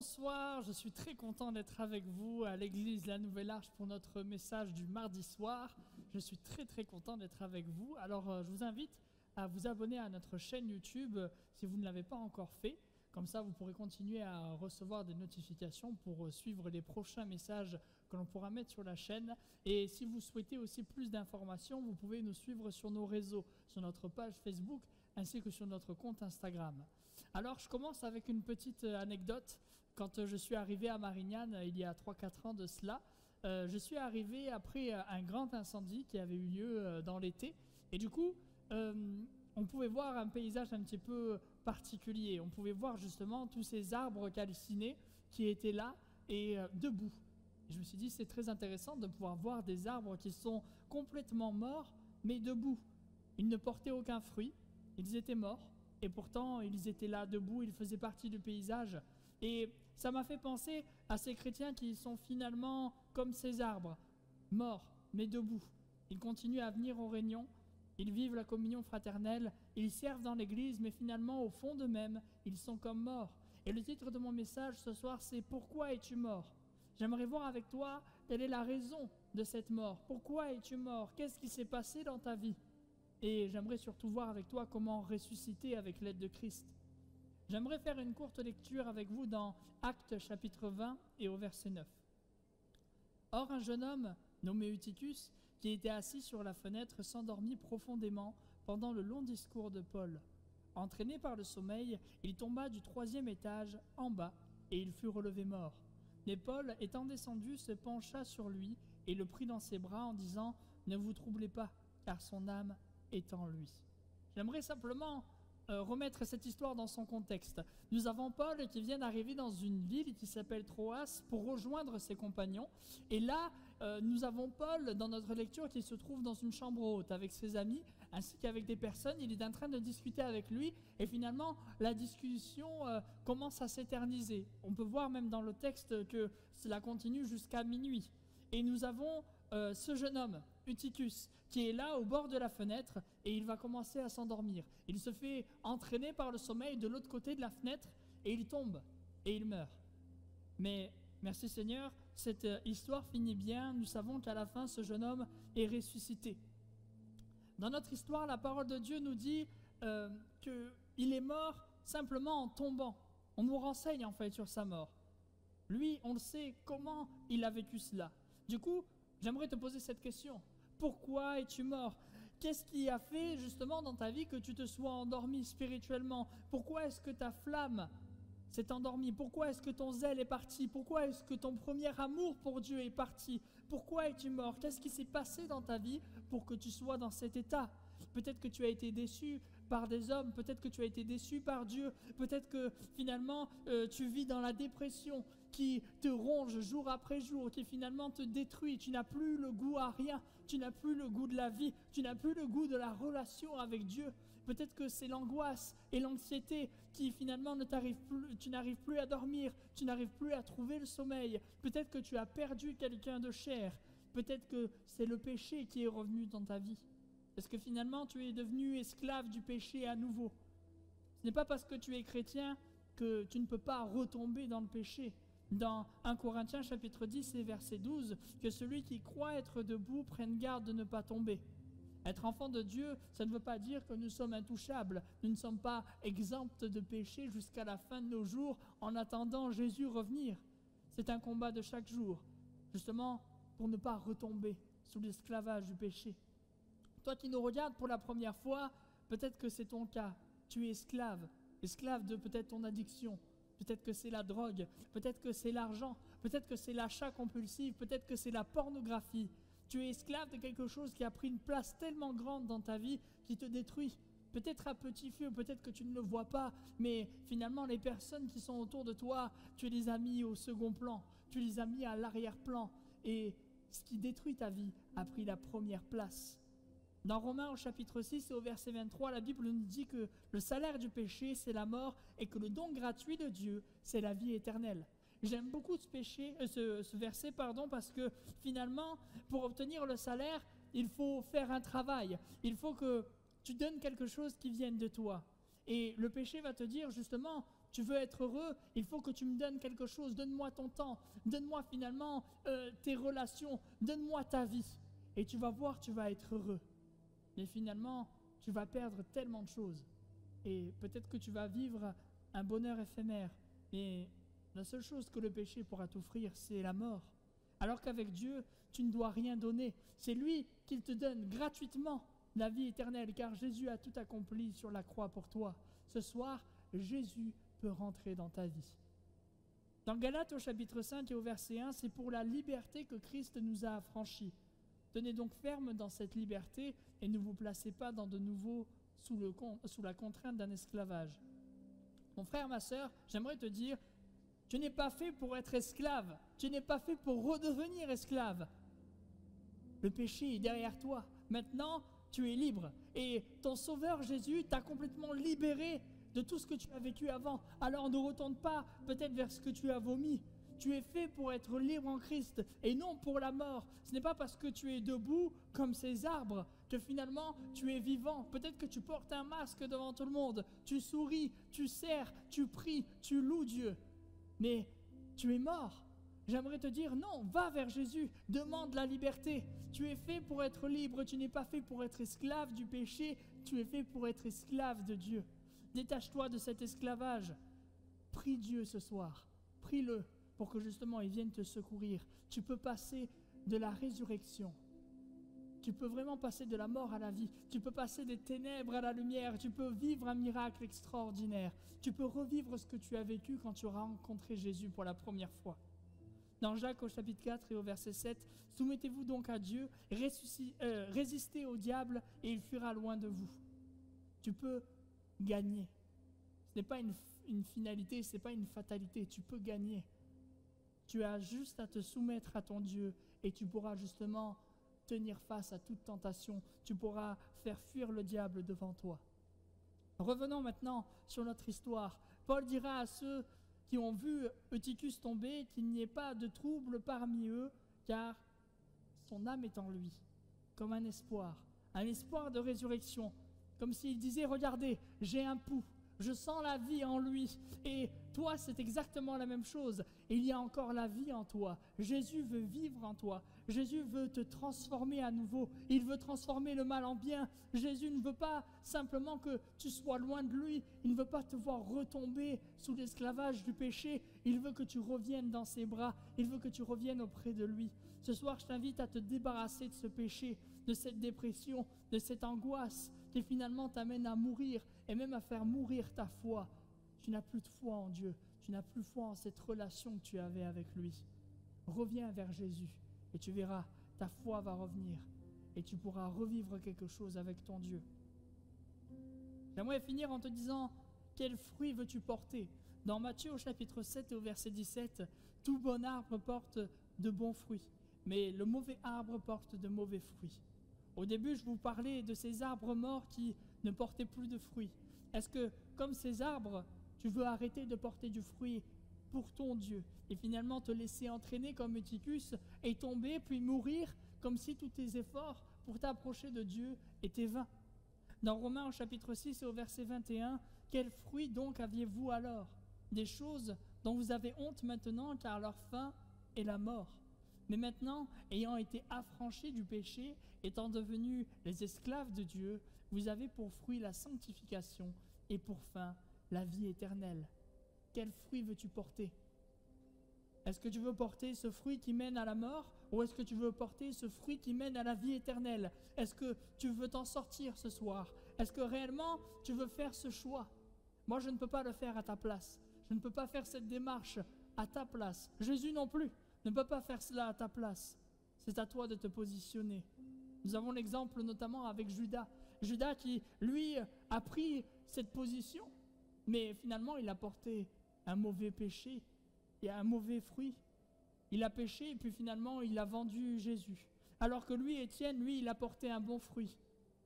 Bonsoir, je suis très content d'être avec vous à l'église La Nouvelle Arche pour notre message du mardi soir. Je suis très content d'être avec vous. Alors je vous invite à vous abonner à notre chaîne YouTube si vous ne l'avez pas encore fait. Comme ça, vous pourrez continuer à recevoir des notifications pour suivre les prochains messages que l'on pourra mettre sur la chaîne. Et si vous souhaitez aussi plus d'informations, vous pouvez nous suivre sur nos réseaux, sur notre page Facebook ainsi que sur notre compte Instagram. Alors, je commence avec une petite anecdote. Quand je suis arrivé à Marignane, il y a 3-4 ans de cela, je suis arrivé après un grand incendie qui avait eu lieu dans l'été. Et du coup, on pouvait voir un paysage un petit peu particulier. On pouvait voir justement tous ces arbres calcinés qui étaient là et debout. Et je me suis dit, c'est très intéressant de pouvoir voir des arbres qui sont complètement morts, mais debout. Ils ne portaient aucun fruit, ils étaient morts. Et pourtant, ils étaient là, debout, ils faisaient partie du paysage. Et ça m'a fait penser à ces chrétiens qui sont finalement comme ces arbres, morts, mais debout. Ils continuent à venir aux réunions, ils vivent la communion fraternelle, ils servent dans l'église, mais finalement, au fond d'eux-mêmes, ils sont comme morts. Et le titre de mon message ce soir, c'est « Pourquoi es-tu mort ?» J'aimerais voir avec toi quelle est la raison de cette mort. Pourquoi es-tu mort? Qu'est-ce qui s'est passé dans ta vie? Et j'aimerais surtout voir avec toi comment ressusciter avec l'aide de Christ. J'aimerais faire une courte lecture avec vous dans Actes chapitre 20 et au verset 9. Or un jeune homme nommé Eutychus, qui était assis sur la fenêtre, s'endormit profondément pendant le long discours de Paul. Entraîné par le sommeil, il tomba du 3e étage en bas et il fut relevé mort. Mais Paul, étant descendu, se pencha sur lui et le prit dans ses bras en disant « Ne vous troublez pas, car son âme est en lui. » J'aimerais simplement remettre cette histoire dans son contexte. Nous avons Paul qui vient d'arriver dans une ville qui s'appelle Troas pour rejoindre ses compagnons. Et là, nous avons Paul dans notre lecture qui se trouve dans une chambre haute avec ses amis ainsi qu'avec des personnes. Il est en train de discuter avec lui et finalement la discussion commence à s'éterniser. On peut voir même dans le texte que cela continue jusqu'à minuit. Et nous avons ce jeune homme, Eutychus, qui est là au bord de la fenêtre et il va commencer à s'endormir. Il se fait entraîner par le sommeil de l'autre côté de la fenêtre et il tombe et il meurt. Mais merci Seigneur, cette histoire finit bien. Nous savons qu'à la fin, ce jeune homme est ressuscité. Dans notre histoire, la parole de Dieu nous dit qu'il est mort simplement en tombant. On nous renseigne en fait sur sa mort. Lui, on le sait comment il a vécu cela. Du coup, j'aimerais te poser cette question. Pourquoi es-tu mort? Qu'est-ce qui a fait justement dans ta vie que tu te sois endormi spirituellement? Pourquoi est-ce que ta flamme s'est endormie? Pourquoi est-ce que ton zèle est parti? Pourquoi est-ce que ton premier amour pour Dieu est parti? Pourquoi es-tu mort? Qu'est-ce qui s'est passé dans ta vie pour que tu sois dans cet état? Peut-être que tu as été déçu par des hommes, peut-être que tu as été déçu par Dieu, peut-être que finalement tu vis dans la dépression qui te ronge jour après jour, qui finalement te détruit. Tu n'as plus le goût à rien, tu n'as plus le goût de la vie, tu n'as plus le goût de la relation avec Dieu. Peut-être que c'est l'angoisse et l'anxiété qui finalement tu n'arrives plus à dormir, tu n'arrives plus à trouver le sommeil. Peut-être que tu as perdu quelqu'un de cher, peut-être que c'est le péché qui est revenu dans ta vie. Est-ce que finalement tu es devenu esclave du péché à nouveau? Ce n'est pas parce que tu es chrétien que tu ne peux pas retomber dans le péché. Dans 1 Corinthiens chapitre 10 et verset 12, que celui qui croit être debout prenne garde de ne pas tomber. Être enfant de Dieu, ça ne veut pas dire que nous sommes intouchables. Nous ne sommes pas exempts de péché jusqu'à la fin de nos jours en attendant Jésus revenir. C'est un combat de chaque jour, justement pour ne pas retomber sous l'esclavage du péché. Toi qui nous regardes pour la première fois, peut-être que c'est ton cas. Tu es esclave de peut-être ton addiction. Peut-être que c'est la drogue, peut-être que c'est l'argent, peut-être que c'est l'achat compulsif, peut-être que c'est la pornographie. Tu es esclave de quelque chose qui a pris une place tellement grande dans ta vie qui te détruit. Peut-être à petit feu, peut-être que tu ne le vois pas, mais finalement les personnes qui sont autour de toi, tu les as mis au second plan, tu les as mis à l'arrière-plan. Et ce qui détruit ta vie a pris la première place. Dans Romains au chapitre 6 et au verset 23, la Bible nous dit que le salaire du péché, c'est la mort et que le don gratuit de Dieu, c'est la vie éternelle. J'aime beaucoup ce verset parce que finalement, pour obtenir le salaire, il faut faire un travail. Il faut que tu donnes quelque chose qui vienne de toi. Et le péché va te dire justement, Tu veux être heureux, il faut que tu me donnes quelque chose. Donne-moi ton temps, donne-moi finalement tes relations, donne-moi ta vie. Et tu vas voir, tu vas être heureux. Mais finalement, tu vas perdre tellement de choses. Et peut-être que tu vas vivre un bonheur éphémère. Mais la seule chose que le péché pourra t'offrir, c'est la mort. Alors qu'avec Dieu, tu ne dois rien donner. C'est lui qui te donne gratuitement la vie éternelle, car Jésus a tout accompli sur la croix pour toi. Ce soir, Jésus peut rentrer dans ta vie. Dans Galates au chapitre 5 et au verset 1, c'est pour la liberté que Christ nous a affranchis. Tenez donc ferme dans cette liberté et ne vous placez pas dans de nouveau sous la contrainte d'un esclavage. Mon frère, ma sœur, j'aimerais te dire, tu n'es pas fait pour être esclave, tu n'es pas fait pour redevenir esclave. Le péché est derrière toi. Maintenant, tu es libre. Et ton Sauveur Jésus t'a complètement libéré de tout ce que tu as vécu avant. Alors ne retourne pas peut-être vers ce que tu as vomi. Tu es fait pour être libre en Christ et non pour la mort. Ce n'est pas parce que tu es debout comme ces arbres que finalement tu es vivant. Peut-être que tu portes un masque devant tout le monde. Tu souris, tu sers, tu pries, tu loues Dieu. Mais tu es mort. J'aimerais te dire non, va vers Jésus, demande la liberté. Tu es fait pour être libre, tu n'es pas fait pour être esclave du péché, tu es fait pour être esclave de Dieu. Détache-toi de cet esclavage. Prie Dieu ce soir, prie-le pour que justement il vienne te secourir. Tu peux passer de la résurrection. Tu peux vraiment passer de la mort à la vie. Tu peux passer des ténèbres à la lumière. Tu peux vivre un miracle extraordinaire. Tu peux revivre ce que tu as vécu quand tu auras rencontré Jésus pour la première fois. Dans Jacques au chapitre 4 et au verset 7, « Soumettez-vous donc à Dieu, résistez au diable et il fuira loin de vous. » Tu peux gagner. Ce n'est pas une finalité, ce n'est pas une fatalité. Tu peux gagner. Tu as juste à te soumettre à ton Dieu et tu pourras justement tenir face à toute tentation. Tu pourras faire fuir le diable devant toi. Revenons maintenant sur notre histoire. Paul dira à ceux qui ont vu Eutychus tomber qu'il n'y ait pas de trouble parmi eux, car son âme est en lui, comme un espoir de résurrection, comme s'il disait, regardez, j'ai un pouls, je sens la vie en lui, et toi c'est exactement la même chose, et il y a encore la vie en toi. Jésus veut vivre en toi, Jésus veut te transformer à nouveau, il veut transformer le mal en bien. Jésus ne veut pas simplement que tu sois loin de lui, il ne veut pas te voir retomber sous l'esclavage du péché, il veut que tu reviennes dans ses bras, il veut que tu reviennes auprès de lui. Ce soir, je t'invite à te débarrasser de ce péché, de cette dépression, de cette angoisse qui finalement t'amène à mourir et même à faire mourir ta foi. Tu n'as plus de foi en Dieu, tu n'as plus foi en cette relation que tu avais avec lui. Reviens vers Jésus et tu verras, ta foi va revenir et tu pourras revivre quelque chose avec ton Dieu. J'aimerais finir en te disant, quel fruit veux-tu porter? Dans Matthieu au chapitre 7 et au verset 17, tout bon arbre porte de bons fruits, mais le mauvais arbre porte de mauvais fruits. Au début, je vous parlais de ces arbres morts qui ne portaient plus de fruits. Est-ce que, comme ces arbres, tu veux arrêter de porter du fruit pour ton Dieu et finalement te laisser entraîner comme Eutychus et tomber puis mourir comme si tous tes efforts pour t'approcher de Dieu étaient vains? Dans Romains au chapitre 6 et au verset 21, « Quels fruits donc aviez-vous alors? Des choses dont vous avez honte maintenant, car leur fin est la mort. Mais maintenant, ayant été affranchis du péché, étant devenus les esclaves de Dieu, vous avez pour fruit la sanctification et pour fin la vie éternelle. » Quel fruit veux-tu porter? Est-ce que tu veux porter ce fruit qui mène à la mort ou est-ce que tu veux porter ce fruit qui mène à la vie éternelle? Est-ce que tu veux t'en sortir ce soir? Est-ce que réellement tu veux faire ce choix? Moi, je ne peux pas le faire à ta place. Je ne peux pas faire cette démarche à ta place. Jésus non plus ne peut pas faire cela à ta place. C'est à toi de te positionner. Nous avons l'exemple notamment avec Judas. Judas qui, lui, a pris cette position, mais finalement, il a porté un mauvais péché et un mauvais fruit. Il a péché et puis finalement, il a vendu Jésus. Alors que lui, Étienne, lui, il a porté un bon fruit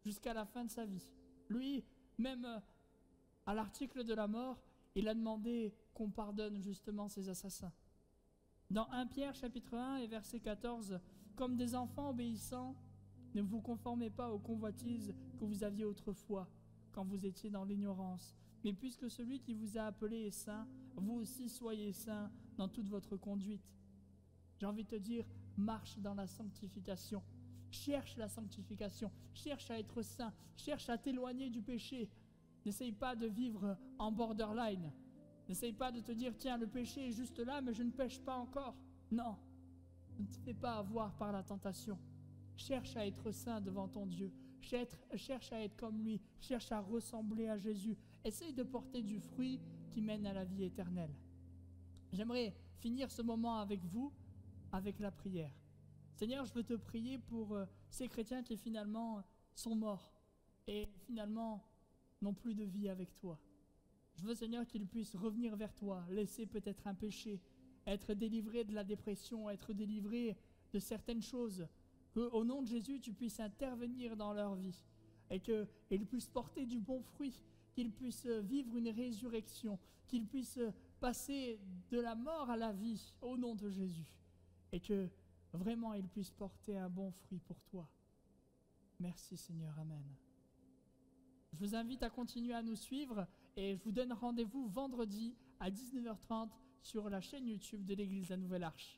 jusqu'à la fin de sa vie. Lui, même à l'article de la mort, il a demandé qu'on pardonne justement ses assassins. Dans 1 Pierre chapitre 1 et verset 14, « Comme des enfants obéissants, ne vous conformez pas aux convoitises que vous aviez autrefois, quand vous étiez dans l'ignorance, Mais puisque celui qui vous a appelé est saint, vous aussi soyez saints dans toute votre conduite. J'ai envie de te dire, marche dans la sanctification. Cherche la sanctification, cherche à être saint, cherche à t'éloigner du péché. N'essaye pas de vivre en borderline. N'essaye pas de te dire, tiens, le péché est juste là, mais je ne pêche pas encore. Non, ne te fais pas avoir par la tentation. Cherche à être saint devant ton Dieu. Cherche à être comme lui. Cherche à ressembler à Jésus. Essaye de porter du fruit qui mène à la vie éternelle. J'aimerais finir ce moment avec vous, avec la prière. Seigneur, je veux te prier pour ces chrétiens qui finalement sont morts et finalement n'ont plus de vie avec toi. Je veux, Seigneur, qu'ils puissent revenir vers toi, laisser peut-être un péché, être délivrés de la dépression, être délivrés de certaines choses. Qu'au nom de Jésus, tu puisses intervenir dans leur vie et qu'ils puissent porter du bon fruit, qu'ils puissent vivre une résurrection, qu'ils puissent passer de la mort à la vie au nom de Jésus et que vraiment ils puissent porter un bon fruit pour toi. Merci Seigneur, Amen. Je vous invite à continuer à nous suivre et je vous donne rendez-vous vendredi à 19h30 sur la chaîne YouTube de l'Église La Nouvelle Arche.